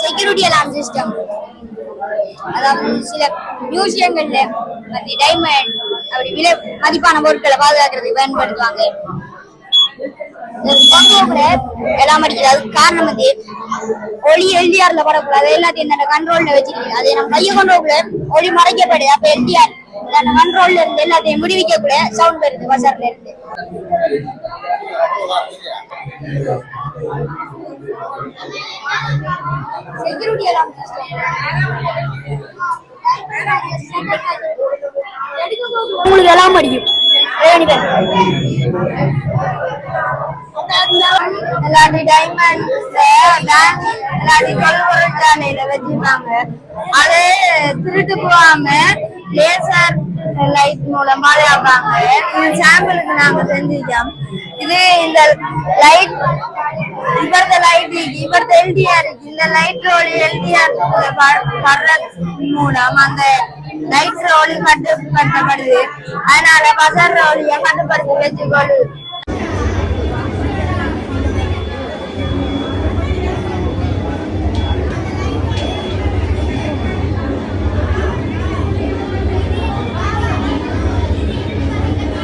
Security அலாம் system, அதாவது சில மியூசியங்கள்ல diamond அப்படி விலை மதிப்பான பொருட்களை பாதுகாக்கிறதுக்கு பயன்படுத்துவாங்க. எல்லாம் அடிக்கிறது. அதுக்கு காரணம் ஒளி எல்டிஆர்ல படக்கூடாது, எல்லாத்தையும் இந்த கண்ட்ரோல்ல வச்சிருக்கு. அதை நம்ம கையை கொண்டு கூட ஒளி மறைக்கப்படுது. அப்ப எல்டிஆர் கண்ட்ரோல்ல இருந்து எல்லாத்தையும் முடிவிக்க கூட சவுண்ட் வருது பசார்ல இருந்து. செக்யூரிட்டி எல்லாம் உங்களுக்கு எல்லாம் அடிக்கும். டைமண்ட் வச்சிருக்காங்க. அது திருட்டு போகாம லேசர் லைட் மூலம் பாதுகாப்பாங்க. இது சாம்பிளுக்கு நாங்க செஞ்சிருக்கோம். இது இந்த லைட் இவரது எல்டிஆர் இருக்கு. இந்த லைட் ஒளி எல்டிஆர் மூலம் அந்த லைட் ஒளி கட்டுப்படுத்தப்படுது. அதனால பசார் ஒளியை கட்டுப்படுத்தி வச்சுக்கொள்ளு.